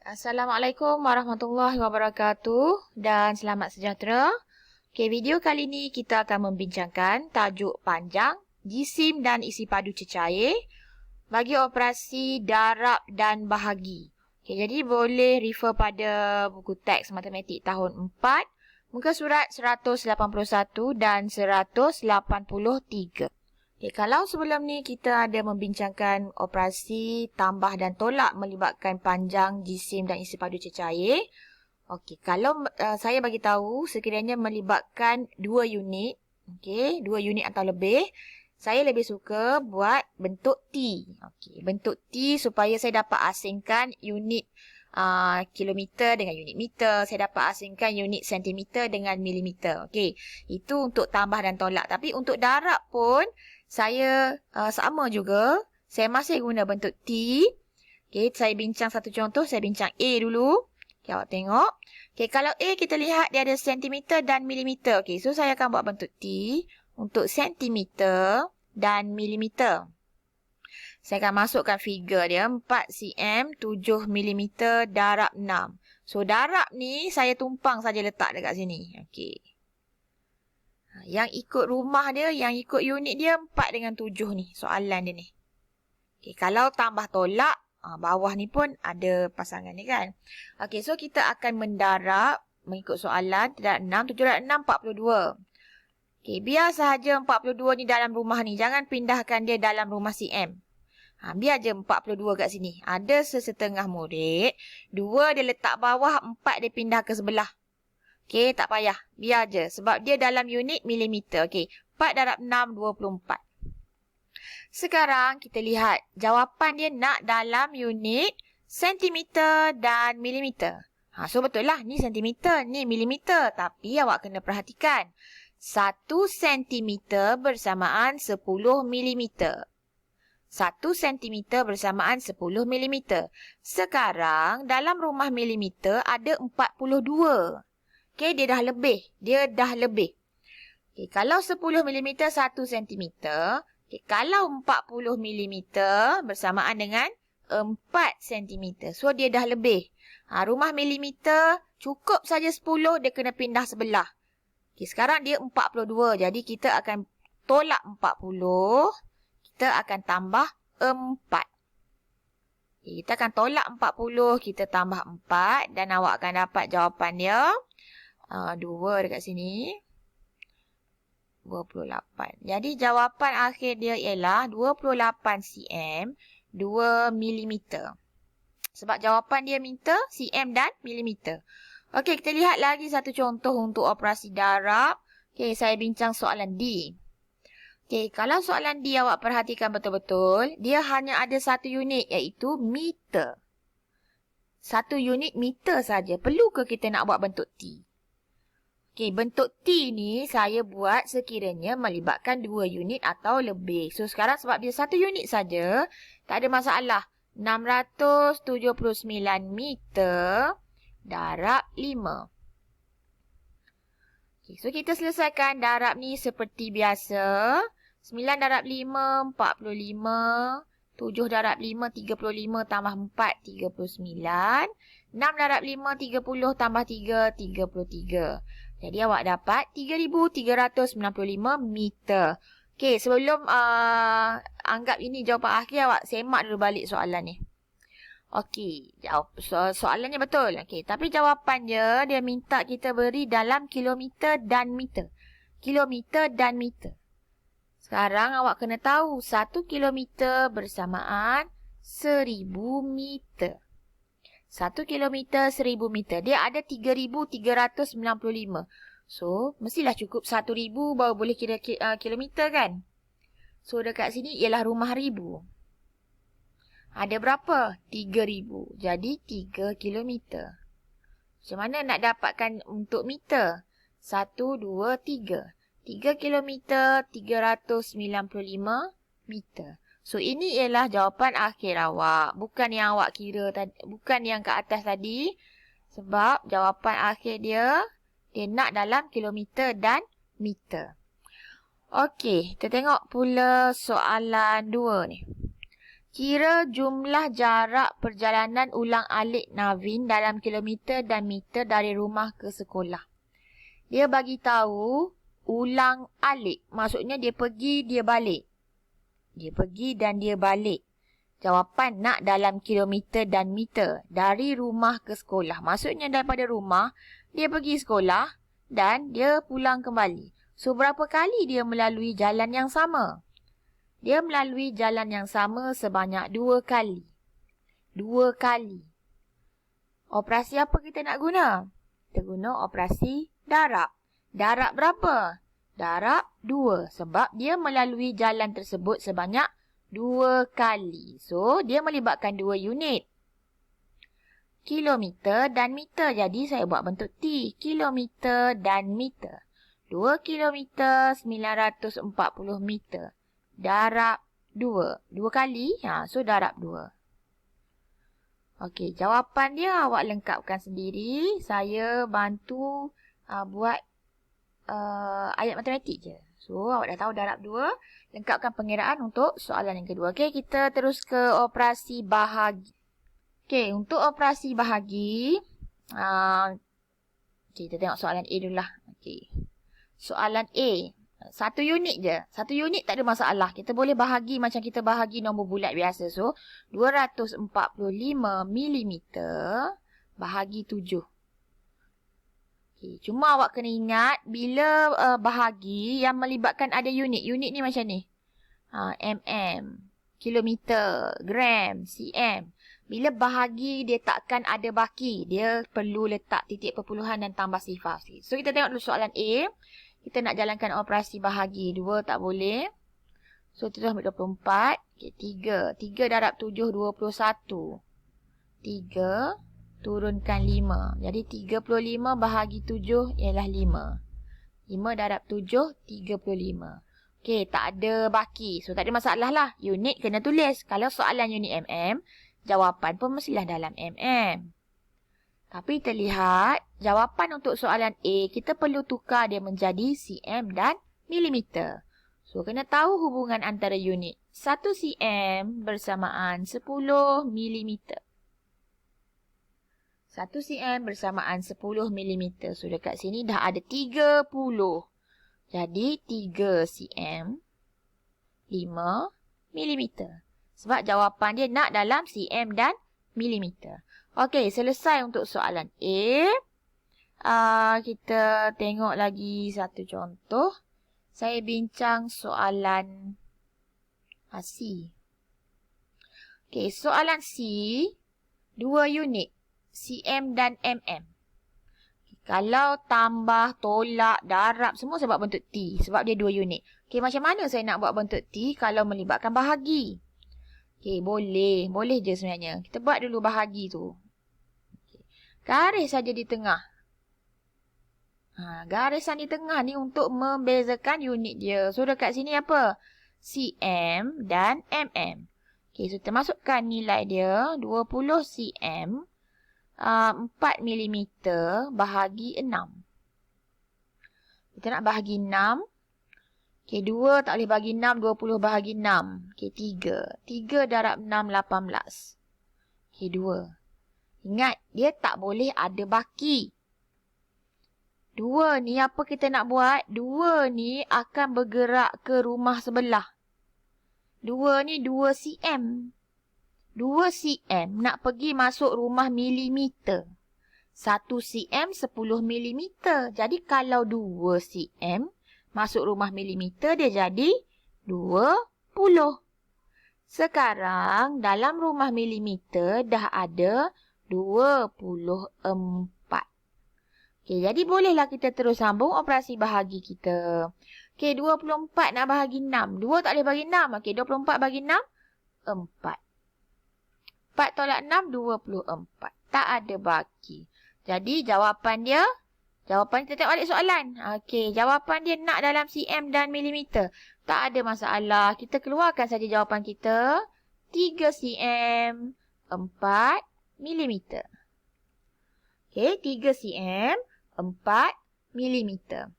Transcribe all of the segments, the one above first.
Assalamualaikum warahmatullahi wabarakatuh dan selamat sejahtera. Video kali ini kita akan membincangkan tajuk panjang, jisim dan isi padu cecair bagi operasi darab dan bahagi. Jadi boleh refer pada buku teks matematik tahun 4, muka surat 181 dan 183. Kalau sebelum ni kita ada membincangkan operasi tambah dan tolak melibatkan panjang, jisim dan isi padu cecair. Kalau saya bagi tahu sekiranya melibatkan 2 unit, dua unit atau lebih, saya lebih suka buat bentuk T. Bentuk T supaya saya dapat asingkan unit kilometer dengan unit meter. Saya dapat asingkan unit sentimeter dengan milimeter. Itu untuk tambah dan tolak. Tapi untuk darab pun saya sama juga. Saya masih guna bentuk T. Saya bincang satu contoh. Saya bincang A dulu. Awak tengok. Kalau A kita lihat dia ada sentimeter dan milimeter. So saya akan buat bentuk T untuk sentimeter dan milimeter. Saya akan masukkan figure dia 4 cm 7 milimeter darab 6. So darab ni saya tumpang saja letak dekat sini. Yang ikut rumah dia, yang ikut unit dia 4 dengan 7 ni. Soalan dia ni. Kalau tambah tolak, bawah ni pun ada pasangan ni kan. So kita akan mendarab mengikut soalan. 6, 7 darab 6, 42. Biar sahaja 42 ni dalam rumah ni. Jangan pindahkan dia dalam rumah CM. Biar je 42 kat sini. Ada sesetengah murid. 2 dia letak bawah, 4 dia pindah ke sebelah. Tak payah. Biar je. Sebab dia dalam unit milimeter. 4 darab 6, 24. Sekarang kita lihat. Jawapan dia nak dalam unit sentimeter dan milimeter. So betul lah. Ni sentimeter, ni milimeter. Tapi awak kena perhatikan. 1 sentimeter bersamaan 10 milimeter. 1 cm bersamaan 10 mm. Sekarang dalam rumah milimeter ada 42. Dia dah lebih. Kalau 10 mm 1 cm. Kalau 40 mm bersamaan dengan 4 cm. So dia dah lebih. Rumah milimeter cukup saja 10 dia kena pindah sebelah. Sekarang dia 42. Jadi kita akan tolak 40. Kita akan tambah 4. Kita akan tolak 40, kita tambah 4. Dan awak akan dapat jawapan dia. 2 dekat sini. 28. Jadi jawapan akhir dia ialah 28 cm 2 mm. Sebab jawapan dia meter, cm dan milimeter. Kita lihat lagi satu contoh untuk operasi darab. Saya bincang soalan D. Kalau soalan D awak perhatikan betul-betul, dia hanya ada satu unit iaitu meter. Satu unit meter saja. Perlu ke kita nak buat bentuk T? Bentuk T ni saya buat sekiranya melibatkan 2 unit atau lebih. So sekarang sebab dia satu unit saja, tak ada masalah. 679 meter darab 5. So kita selesaikan darab ni seperti biasa. 9 darab 5, 45. 7 darab 5, 35 tambah 4, 39. 6 darab 5, 30 tambah 3, 33. Jadi awak dapat 3,395 meter. Sebelum anggap ini jawapan akhir, awak semak dulu balik soalan ni. Soalannya betul. Tapi jawapannya dia minta kita beri dalam kilometer dan meter. Kilometer dan meter. Sekarang awak kena tahu 1 kilometer bersamaan 1000 meter. 1 kilometer 1000 meter. Dia ada 3,395. So, mestilah cukup 1,000 baru boleh kira kilometer kan? So, dekat sini ialah rumah ribu. Ada berapa? 3,000. Jadi 3 kilometer. Macam mana nak dapatkan untuk meter? 1, 2, 3. 3 kilometer 395 meter. So ini ialah jawapan akhir awak. Bukan yang awak kira tadi. Bukan yang ke atas tadi. Sebab jawapan akhir dia nak dalam kilometer dan meter. Kita tengok pula soalan 2 ni. Kira jumlah jarak perjalanan ulang-alik Navin dalam kilometer dan meter dari rumah ke sekolah. Dia bagi tahu ulang-alik. Maksudnya dia pergi, dia balik. Dia pergi dan dia balik. Jawapan nak dalam kilometer dan meter dari rumah ke sekolah. Maksudnya daripada rumah, dia pergi sekolah dan dia pulang kembali. So, berapa kali dia melalui jalan yang sama? Dia melalui jalan yang sama sebanyak 2 kali. 2 kali. Operasi apa kita nak guna? Kita guna operasi darab. Darab berapa? Darab 2. Sebab dia melalui jalan tersebut sebanyak 2 kali. So, dia melibatkan 2 unit. Kilometer dan meter. Jadi, saya buat bentuk T. Kilometer dan meter. 2 kilometer 940 meter. Darab 2. 2 kali. So, darab 2. Okey, jawapan dia awak lengkapkan sendiri. Saya bantu buat ayat matematik je. So, awak dah tahu darab 2. Lengkapkan pengiraan untuk soalan yang kedua. Okey, kita terus ke operasi bahagi. Okey, untuk operasi bahagi, kita tengok soalan A dulu lah. Okey. Soalan A. 1 unit je. 1 unit tak ada masalah. Kita boleh bahagi macam kita bahagi nombor bulat biasa. So, 245 mm bahagi 7. Okay. Cuma awak kena ingat, bila bahagi yang melibatkan ada unit. Unit ni macam ni. mm, kilometer, gram, cm. Bila bahagi, dia takkan ada baki. Dia perlu letak titik perpuluhan dan tambah sifar. So, kita tengok dulu soalan A. Kita nak jalankan operasi bahagi. 2 tak boleh. So, terus ambil 24. Okay, 3. 3 darab 7, 21. 3 turunkan 5. Jadi, 35 bahagi 7 ialah 5. 5 darab 7, 35. Okey, tak ada baki. So, tak ada masalah lah. Unit kena tulis. Kalau soalan unit mm, jawapan pun mestilah dalam mm. Tapi terlihat, jawapan untuk soalan A, kita perlu tukar dia menjadi cm dan milimeter. So, kena tahu hubungan antara unit. 1 cm bersamaan 10 milimeter. 1 cm bersamaan 10 milimeter. So, dekat sini dah ada 30. Jadi, 3 cm, 5 milimeter. Sebab jawapan dia nak dalam cm dan milimeter. Okey, selesai untuk soalan A. Kita tengok lagi satu contoh. Saya bincang soalan C. Okey, soalan C, 2 unit, cm dan mm. Kalau tambah, tolak, darab, semua saya buat bentuk T. Sebab dia 2 unit. Okey, macam mana saya nak buat bentuk T kalau melibatkan bahagi? Okey, boleh. Boleh je sebenarnya. Kita buat dulu bahagi tu. Garis saja di tengah. Garisan di tengah ni untuk membezakan unit dia. So, dekat sini apa? cm dan mm. Okey, so kita masukkan nilai dia. 20 cm, 4 mm bahagi 6. Kita nak bahagi 6. Okey, 2 tak boleh bagi 6. 20 bahagi 6. Okey, 3. 3 darab 6, 18. Okey, 2. Ingat, dia tak boleh ada baki. 2 ni apa kita nak buat? 2 ni akan bergerak ke rumah sebelah. 2 ni 2 cm. 2 cm nak pergi masuk rumah milimeter. 1 cm 10 milimeter. Jadi kalau 2 cm masuk rumah milimeter, dia jadi 20. Sekarang dalam rumah milimeter dah ada 24. Okey, jadi bolehlah kita terus sambung operasi bahagi kita. Okey, 24 nak bahagi 6. 2 tak boleh bagi 6. Okey, 24 bagi 6, 4. 4 tolak 6, 24. Tak ada baki. Jadi, jawapan kita tengok balik soalan. Okey, jawapan dia nak dalam cm dan milimeter. Tak ada masalah. Kita keluarkan saja jawapan kita. 3 cm, 4 milimeter. Okey, 3 cm, 4 milimeter.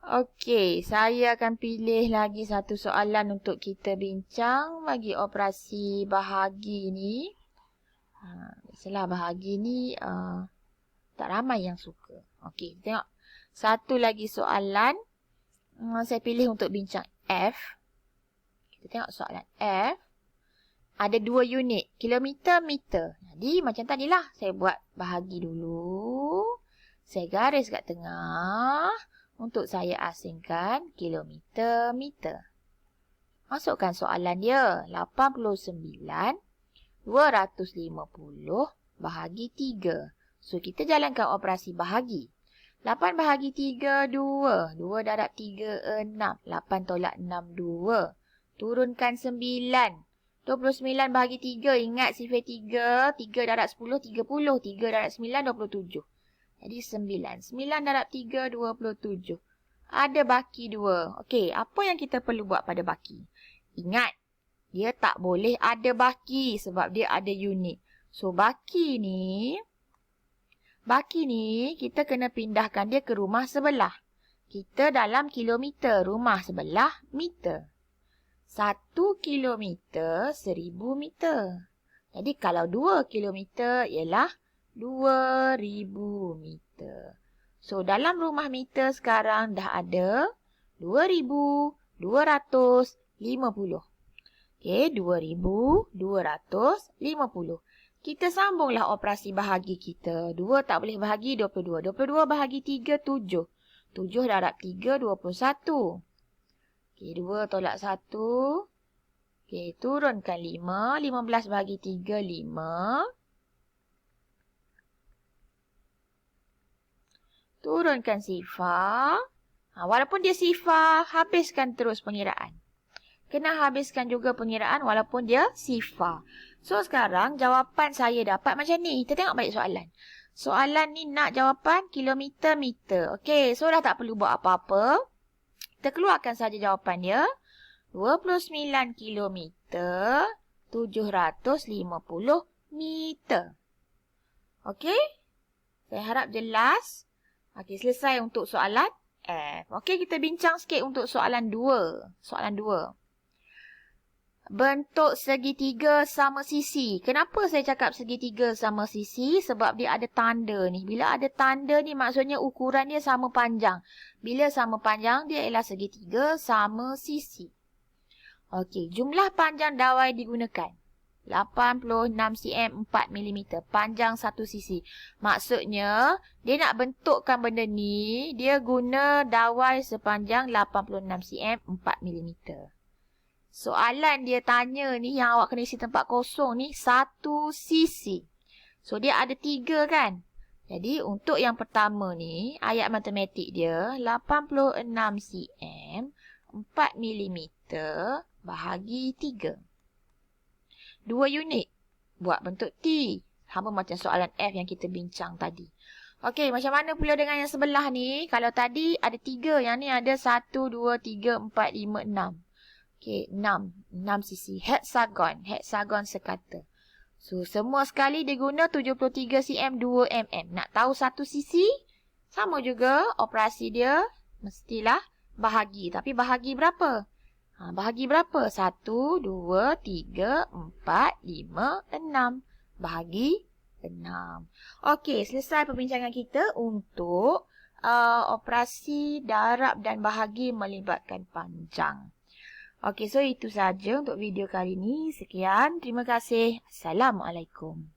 Okey, saya akan pilih lagi satu soalan untuk kita bincang bagi operasi bahagi ni. Biasalah bahagi ni tak ramai yang suka. Okey, tengok. Satu lagi soalan. Saya pilih untuk bincang F. Kita tengok soalan F. Ada 2 unit, kilometer, meter. Jadi macam tadilah, saya buat bahagi dulu. Saya garis kat tengah. Untuk saya asingkan kilometer, meter. Masukkan soalan dia. 89, 250 bahagi 3. So, kita jalankan operasi bahagi. 8 bahagi 3, 2. 2 darab 3, 6. 8 tolak 6, 2. Turunkan 9. 29 bahagi 3. Ingat sifar 3. 3 darab 10, 30. 3 darab 9, 27. Jadi 9. 9 darab 3, 27. Ada baki 2. Okey, apa yang kita perlu buat pada baki? Ingat, dia tak boleh ada baki sebab dia ada unit. So, baki ni kita kena pindahkan dia ke rumah sebelah. Kita dalam kilometer, rumah sebelah meter. 1 kilometer 1000 meter. Jadi, kalau 2 kilometer ialah 2000 meter. So, dalam rumah meter sekarang dah ada 2250. Okey, 2250. Kita sambunglah operasi bahagi kita. 2 tak boleh bahagi 22. 22 bahagi 3, 7. 7 darab 3, 21. Okey, 2 tolak 1. Okey, turunkan 5. 15 bahagi 3, 5. Turunkan sifar. Walaupun dia sifar, habiskan terus pengiraan. Kena habiskan juga pengiraan walaupun dia sifar. So, sekarang jawapan saya dapat macam ni. Kita tengok balik soalan. Soalan ni nak jawapan kilometer, meter. Okey, so dah tak perlu buat apa-apa. Kita keluarkan saja jawapan dia. 29 kilometer, 750 meter. Okey? Saya harap jelas. Okey, selesai untuk soalan F. Okey, kita bincang sikit untuk soalan 2. Soalan 2. Bentuk segitiga sama sisi. Kenapa saya cakap segitiga sama sisi? Sebab dia ada tanda ni. Bila ada tanda ni maksudnya ukuran dia sama panjang. Bila sama panjang dia ialah segitiga sama sisi. Okey, jumlah panjang dawai digunakan. 86 cm 4 mm. Panjang satu sisi. Maksudnya, dia nak bentukkan benda ni, dia guna dawai sepanjang 86 cm 4 mm. Soalan dia tanya ni, yang awak kena isi tempat kosong ni, satu sisi. So, dia ada 3 kan? Jadi, untuk yang pertama ni, ayat matematik dia, 86 cm 4 mm bahagi 3. 2 unit. Buat bentuk T. Sama macam soalan F yang kita bincang tadi. Okey, macam mana pula dengan yang sebelah ni? Kalau tadi ada 3, yang ni ada 1, 2, 3, 4, 5, 6. Okey, 6. 6 sisi. Hexagon. Hexagon sekata. So, semua sekali dia guna 73 cm 2 mm. Nak tahu satu sisi? Sama juga operasi dia. Mestilah bahagi. Tapi bahagi berapa? Bahagi berapa? 1, 2, 3, 4, 5, 6. Bahagi 6. Okey, selesai perbincangan kita untuk operasi darab dan bahagi melibatkan panjang. Okey, so itu saja untuk video kali ini. Sekian, terima kasih. Assalamualaikum.